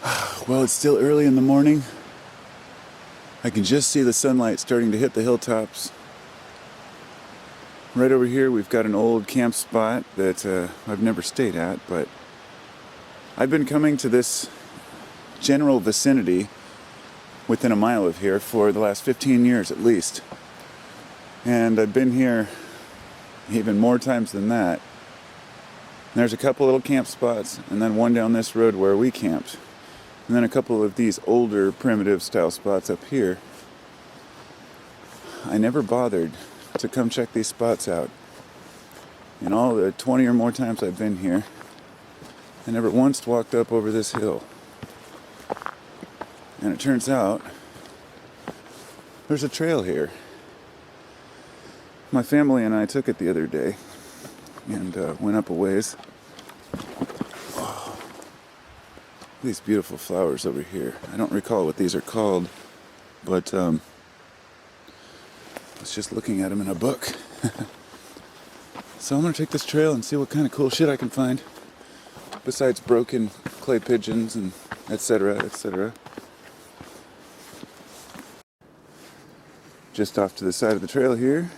Well, it's still early in the morning. I can just see the sunlight starting to hit the hilltops. Right over here we've got an old camp spot that I've never stayed at, but I've been coming to this general vicinity within a mile of here for the last 15 years at least. And I've been here even more times than that. And there's a couple little camp spots, and then one down this road where we camped. And then a couple of these older primitive style spots up here. I never bothered to come check these spots out. In all the 20 or more times I've been here, I never once walked up over this hill. And it turns out there's a trail here. My family and I took it the other day and went up a ways. These beautiful flowers over here. I don't recall what these are called, but I was just looking at them in a book. So I'm going to take this trail and see what kind of cool shit I can find, besides broken clay pigeons and etc., etc. Just off to the side of the trail here,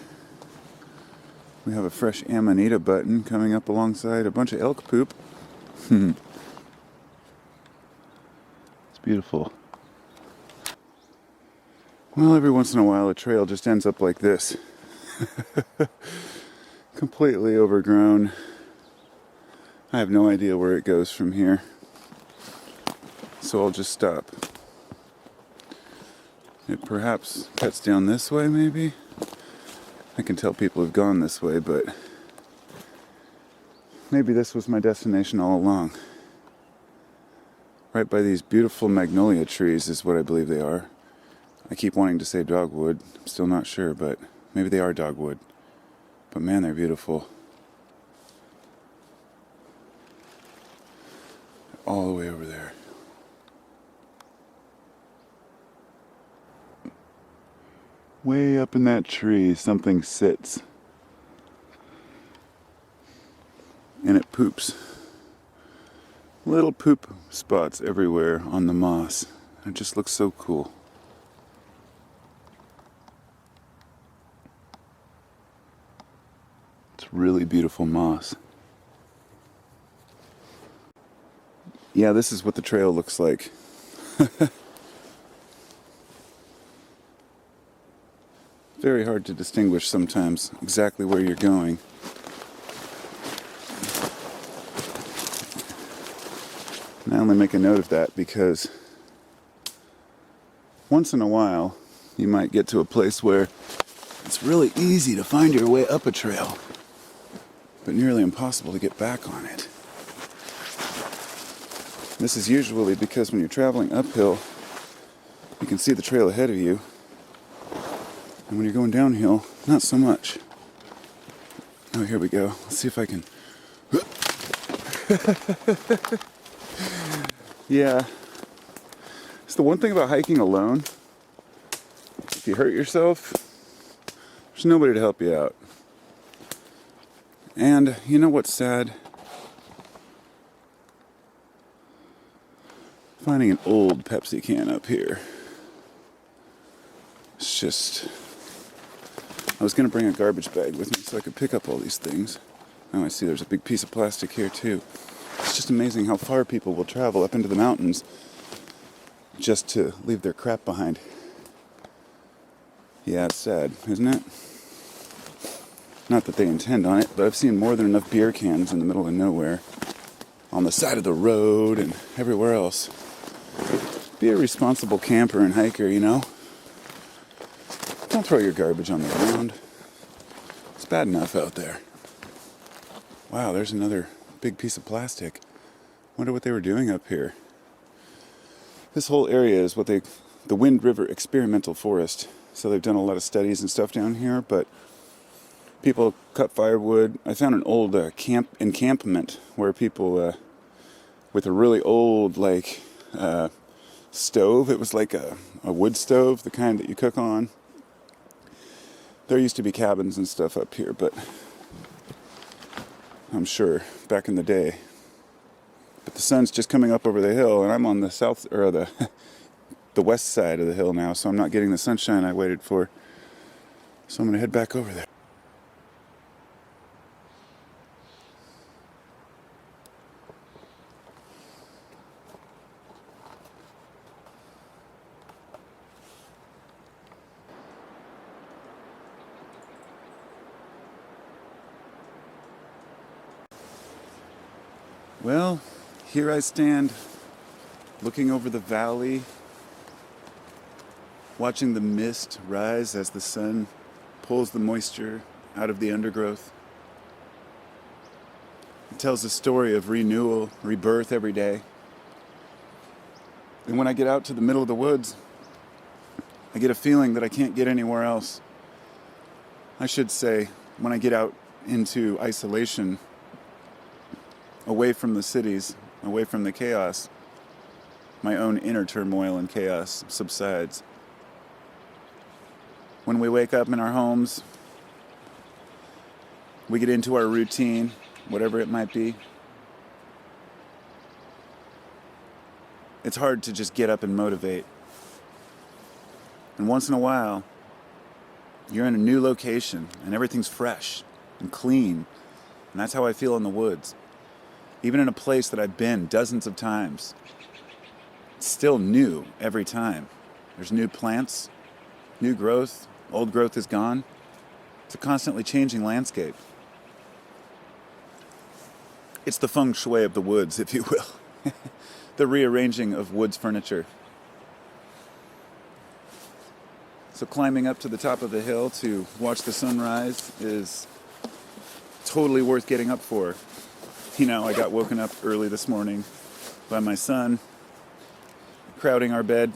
we have a fresh Amanita button coming up alongside a bunch of elk poop. Beautiful. Well, every once in a while a trail just ends up like this. Completely overgrown. I have no idea where it goes from here. So I'll just stop. It perhaps cuts down this way, maybe? I can tell people have gone this way, but maybe this was my destination all along. Right by these beautiful magnolia trees is what I believe they are. I keep wanting to say dogwood. I'm still not sure, but maybe they are dogwood. But man, they're beautiful. All the way over there. Way up in that tree, something sits. And it poops. Little poop spots everywhere on the moss. It just looks so cool. It's really beautiful moss. Yeah, this is what the trail looks like. Very hard to distinguish sometimes exactly where you're going. And I only make a note of that because once in a while you might get to a place where it's really easy to find your way up a trail, but nearly impossible to get back on it. This is usually because when you're traveling uphill, you can see the trail ahead of you, and when you're going downhill, not so much. Oh, here we go. Let's see if I can... Yeah, it's the one thing about hiking alone. If you hurt yourself, there's nobody to help you out. And you know what's sad? Finding an old Pepsi can up here. It's just... I was going to bring a garbage bag with me so I could pick up all these things. Oh, I see there's a big piece of plastic here too. It's just amazing how far people will travel up into the mountains just to leave their crap behind. Yeah, it's sad, isn't it? Not that they intend on it, but I've seen more than enough beer cans in the middle of nowhere, on the side of the road and everywhere else. Be a responsible camper and hiker, you know? Don't throw your garbage on the ground. It's bad enough out there. Wow, there's another big piece of plastic. Wonder what they were doing up here. This whole area is the Wind River Experimental Forest. So they've done a lot of studies and stuff down here, but people cut firewood. I found an old encampment where people with a really old stove. It was like a wood stove, the kind that you cook on. There used to be cabins and stuff up here, but I'm sure back in the day. But the sun's just coming up over the hill, and I'm on the south, or the the west side of the hill now, so I'm not getting the sunshine I waited for. So I'm going to head back over there. Well, here I stand, looking over the valley, watching the mist rise as the sun pulls the moisture out of the undergrowth. It tells a story of renewal, rebirth every day. And when I get out to the middle of the woods, I get a feeling that I can't get anywhere else. I should say, when I get out into isolation, away from the cities, away from the chaos, my own inner turmoil and chaos subsides. When we wake up in our homes, we get into our routine, whatever it might be. It's hard to just get up and motivate. And once in a while, you're in a new location and everything's fresh and clean. And that's how I feel in the woods. Even in a place that I've been dozens of times, it's still new every time. There's new plants, new growth, old growth is gone. It's a constantly changing landscape. It's the feng shui of the woods, if you will. The rearranging of woods furniture. So climbing up to the top of the hill to watch the sunrise is totally worth getting up for. You know, I got woken up early this morning by my son crowding our bed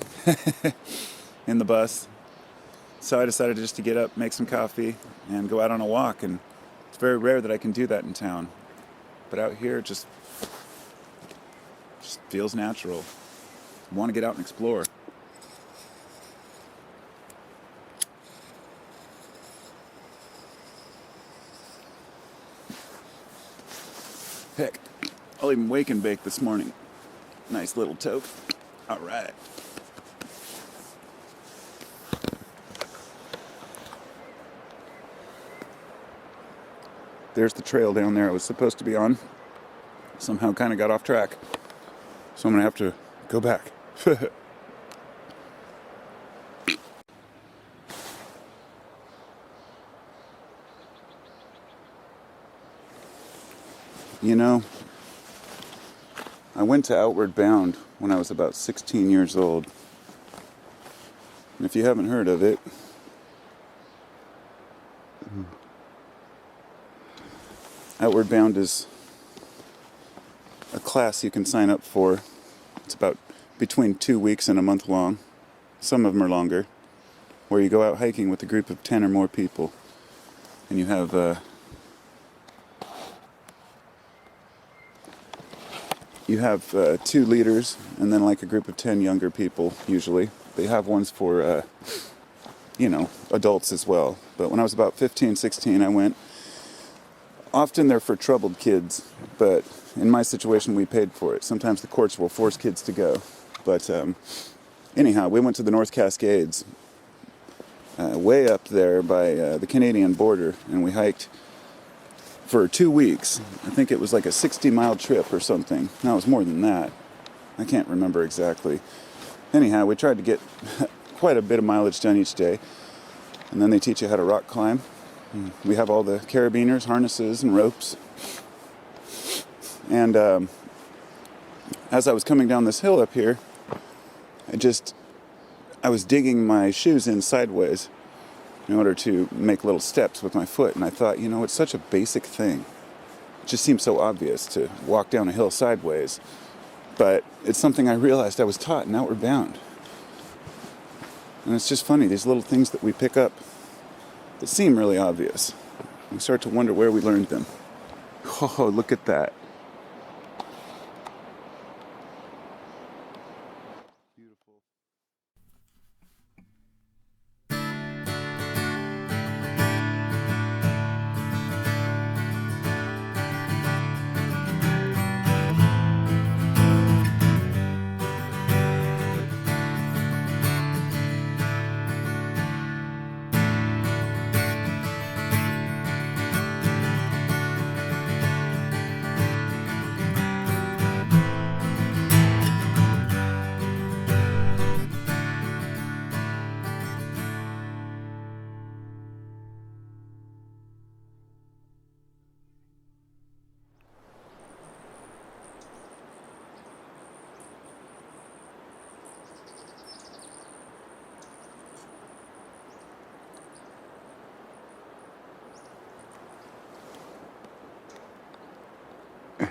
in the bus. So I decided just to get up, make some coffee, and go out on a walk. And it's very rare that I can do that in town. But out here, it just feels natural. I want to get out and explore. Heck, I'll even wake and bake this morning. Nice little toque. All right. There's the trail down there I was supposed to be on. Somehow kind of got off track. So I'm going to have to go back. You know, I went to Outward Bound when I was about 16 years old. And if you haven't heard of it, Outward Bound is a class you can sign up for. It's about between 2 weeks and a month long. Some of them are longer. Where you go out hiking with a group of 10 or more people. And you have two leaders, and then like a group of 10 younger people, usually. They have ones for, adults as well. But when I was about 15, 16, I went. Often they're for troubled kids, but in my situation, we paid for it. Sometimes the courts will force kids to go. But anyhow, we went to the North Cascades, way up there by the Canadian border, and we hiked for 2 weeks. I think it was like a 60-mile trip or something. No, it was more than that. I can't remember exactly. Anyhow, we tried to get quite a bit of mileage done each day. And then they teach you how to rock climb. We have all the carabiners, harnesses, and ropes. And as I was coming down this hill up here, I was digging my shoes in sideways in order to make little steps with my foot. And I thought, it's such a basic thing. It just seems so obvious to walk down a hill sideways. But it's something I realized I was taught in Outward Bound. And it's just funny, these little things that we pick up that seem really obvious. We start to wonder where we learned them. Oh, look at that.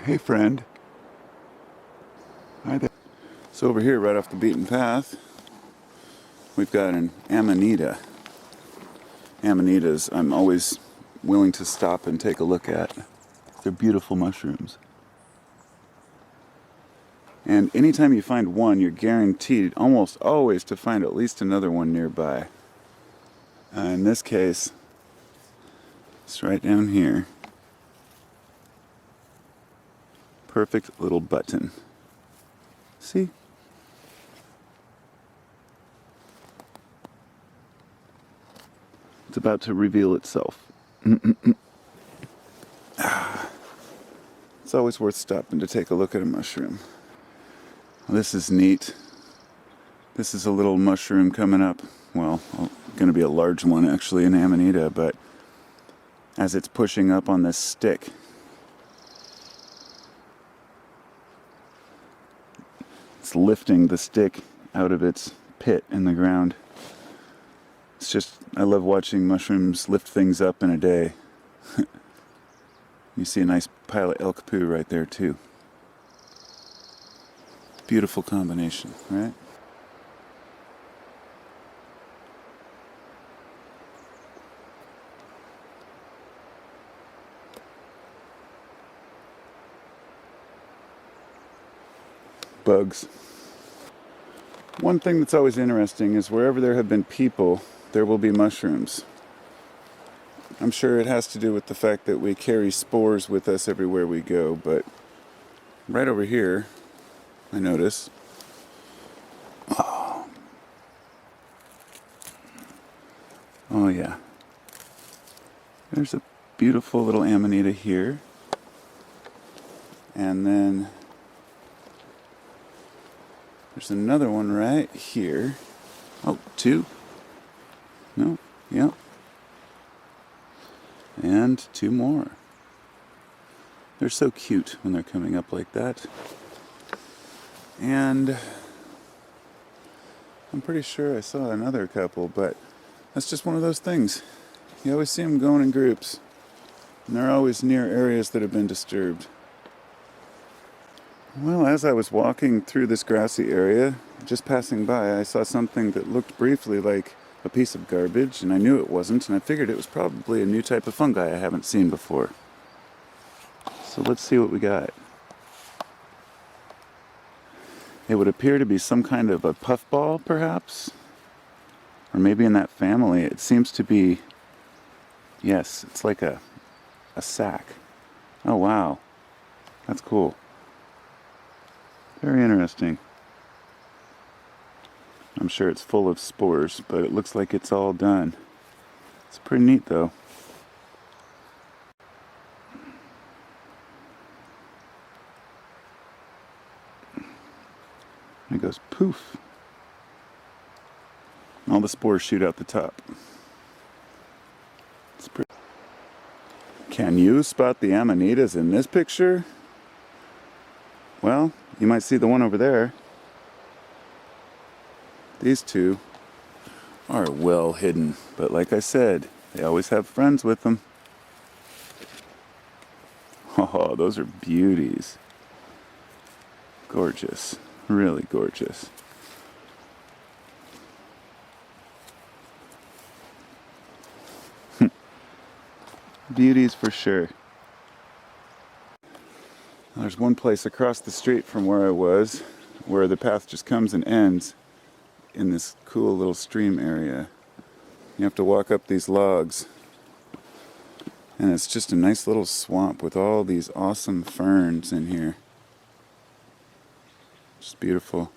Hey friend. Hi there. So over here, right off the beaten path, we've got an Amanita. Amanitas I'm always willing to stop and take a look at. They're beautiful mushrooms. And anytime you find one, you're guaranteed almost always to find at least another one nearby. In this case, it's right down here. Perfect little button. See? It's about to reveal itself. It's always worth stopping to take a look at a mushroom. Well, this is neat. This is a little mushroom coming up. Well, going to be a large one actually, an Amanita, but as it's pushing up on this stick, it's lifting the stick out of its pit in the ground. It's just, I love watching mushrooms lift things up in a day. You see a nice pile of elk poo right there too. Beautiful combination, right? Bugs. One thing that's always interesting is wherever there have been people, there will be mushrooms. I'm sure it has to do with the fact that we carry spores with us everywhere we go, but right over here, I notice. Oh yeah. There's a beautiful little Amanita here. And then there's another one right here. Oh, two. No, yeah. And two more. They're so cute when they're coming up like that. And I'm pretty sure I saw another couple, but that's just one of those things. You always see them going in groups. And they're always near areas that have been disturbed. Well, as I was walking through this grassy area, just passing by, I saw something that looked briefly like a piece of garbage, and I knew it wasn't, and I figured it was probably a new type of fungi I haven't seen before. So let's see what we got. It would appear to be some kind of a puffball, perhaps? Or maybe in that family. It seems to be, yes, it's like a sac. Oh wow, that's cool. Very interesting. I'm sure it's full of spores, but it looks like it's all done. It's pretty neat though. And it goes poof. All the spores shoot out the top. It's pretty. Can you spot the Amanitas in this picture? Well, you might see the one over there. These two are well hidden, but like I said, they always have friends with them. Oh, those are beauties. Gorgeous, really gorgeous. Beauties for sure. There's one place across the street from where I was where the path just comes and ends in this cool little stream area. You have to walk up these logs, and it's just a nice little swamp with all these awesome ferns in here. Just beautiful.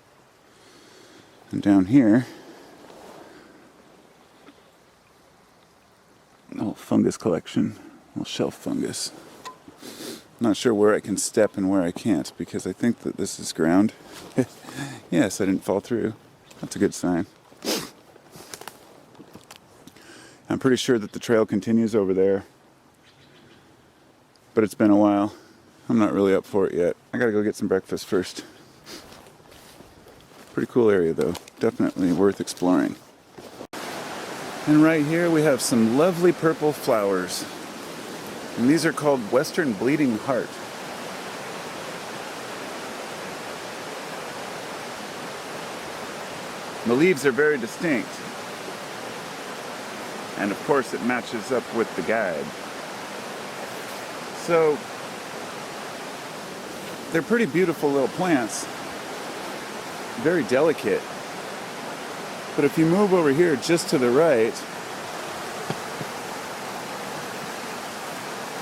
And down here, a little fungus collection, a little shelf fungus. Not sure where I can step and where I can't, because I think that this is ground. Yes, I didn't fall through. That's a good sign. I'm pretty sure that the trail continues over there, but it's been a while. I'm not really up for it yet. I gotta go get some breakfast first. Pretty cool area though. Definitely worth exploring. And right here we have some lovely purple flowers. And these are called Western Bleeding Heart. The leaves are very distinct. And of course it matches up with the guide. So, they're pretty beautiful little plants. Very delicate. But if you move over here just to the right,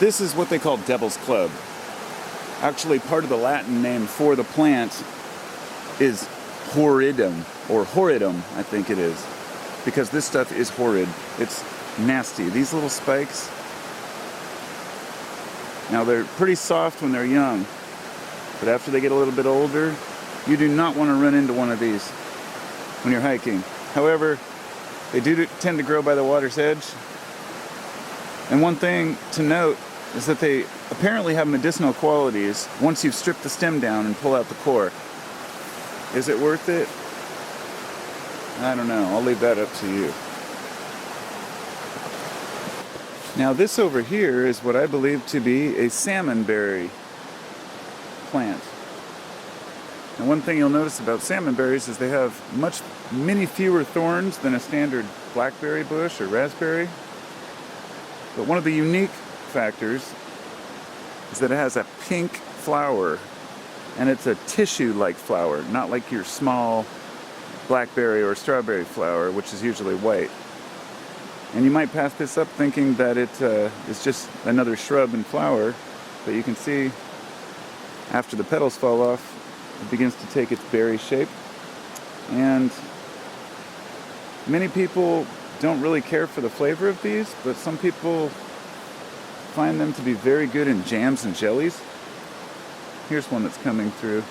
this is what they call Devil's Club. Actually, part of the Latin name for the plant is Horridum, or Horridum, I think it is. Because this stuff is horrid. It's nasty. These little spikes, now they're pretty soft when they're young, but after they get a little bit older, you do not want to run into one of these when you're hiking. However, they do tend to grow by the water's edge. And one thing to note is that they apparently have medicinal qualities once you've stripped the stem down and pull out the core. Is it worth it? I don't know. I'll leave that up to you. Now this over here is what I believe to be a salmonberry plant. And one thing you'll notice about salmonberries is they have many fewer thorns than a standard blackberry bush or raspberry. But one of the unique factors is that it has a pink flower, and it's a tissue-like flower, not like your small blackberry or strawberry flower, which is usually white. And you might pass this up thinking that it is just another shrub and flower, but you can see after the petals fall off, it begins to take its berry shape. And many people don't really care for the flavor of these, but some people find them to be very good in jams and jellies. Here's one that's coming through.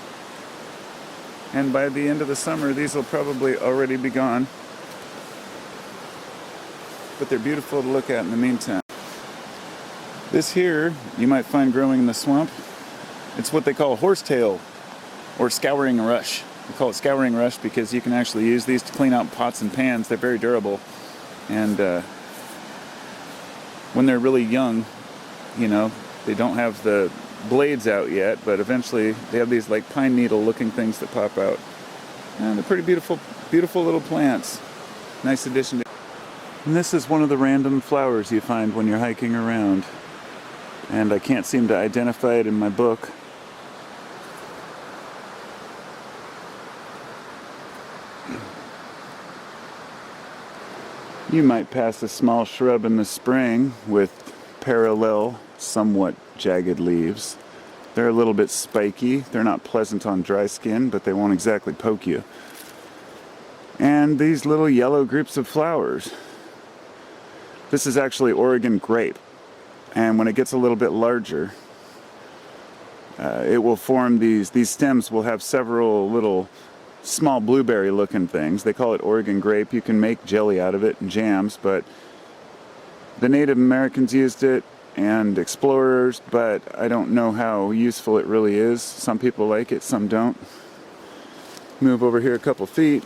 And by the end of the summer, these will probably already be gone. But they're beautiful to look at in the meantime. This here, you might find growing in the swamp. It's what they call horsetail, or scouring rush. We call it scouring rush because you can actually use these to clean out pots and pans. They're very durable. And when they're really young, you know, they don't have the blades out yet, but eventually they have these like pine needle looking things that pop out. And they're pretty beautiful, beautiful little plants. Nice addition to. And this is one of the random flowers you find when you're hiking around. And I can't seem to identify it in my book. You might pass a small shrub in the spring with parallel, somewhat jagged leaves. They're a little bit spiky. They're not pleasant on dry skin, but they won't exactly poke you. And these little yellow groups of flowers. This is actually Oregon grape. And when it gets a little bit larger, it will form these stems will have several little small blueberry looking things. They call it Oregon grape. You can make jelly out of it and jams, but the Native Americans used it and explorers, but I don't know how useful it really is. Some people like it, some don't. Move over here a couple feet.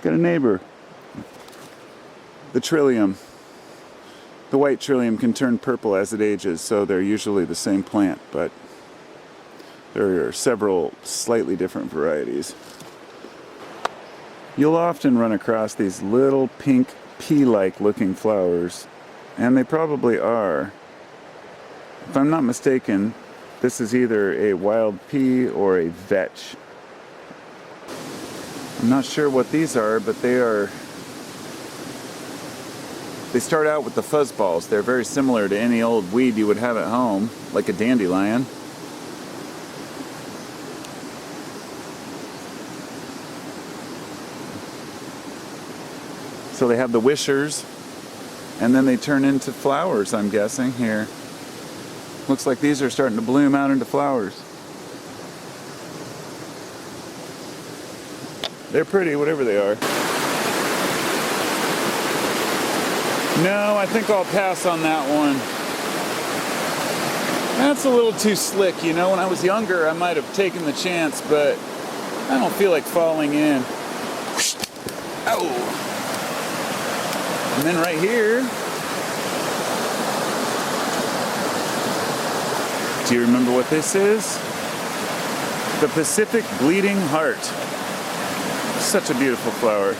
Got a neighbor. The Trillium. The white Trillium can turn purple as it ages, so they're usually the same plant, but there are several slightly different varieties. You'll often run across these little pink pea-like looking flowers, and they probably are. If I'm not mistaken, this is either a wild pea or a vetch. I'm not sure what these are, but they start out with the fuzz balls. They're very similar to any old weed you would have at home, like a dandelion. So they have the wishers, and then they turn into flowers, I'm guessing, here. Looks like these are starting to bloom out into flowers. They're pretty, whatever they are. No, I think I'll pass on that one. That's a little too slick, you know. When I was younger, I might have taken the chance, but I don't feel like falling in. Ow! And then right here, do you remember what this is? The Pacific Bleeding Heart. Such a beautiful flower.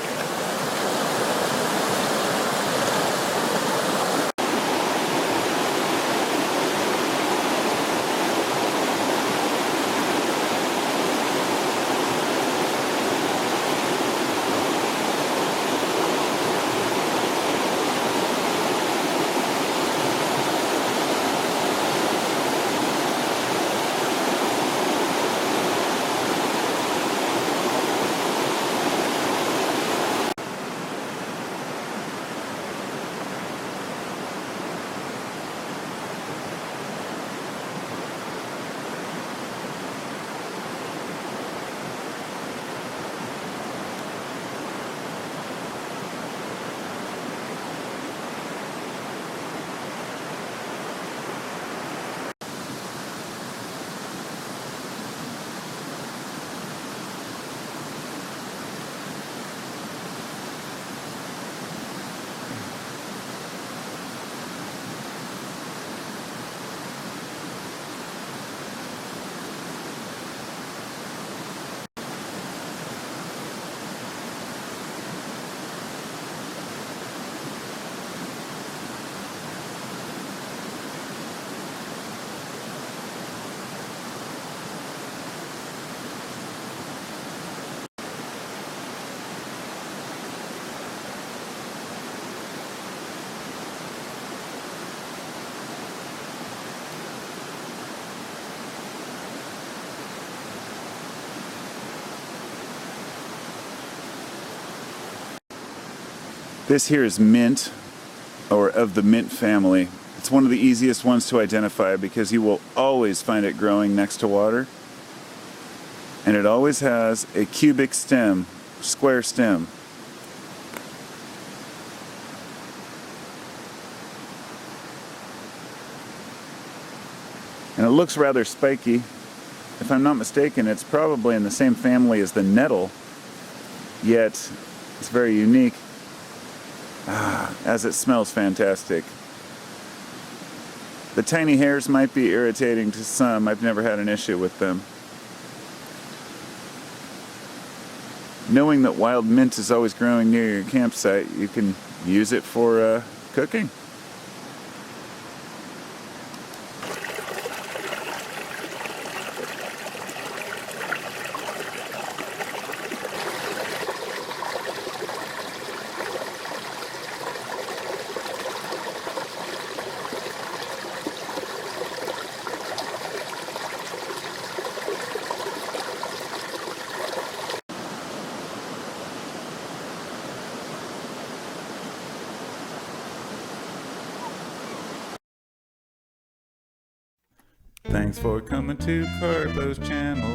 This here is mint, or of the mint family. It's one of the easiest ones to identify because you will always find it growing next to water. And it always has a cubic stem, square stem. And it looks rather spiky. If I'm not mistaken, it's probably in the same family as the nettle, yet it's very unique. As it smells fantastic. The tiny hairs might be irritating to some. I've never had an issue with them. Knowing that wild mint is always growing near your campsite, you can use it for cooking. Thanks for coming to Carlo's channel.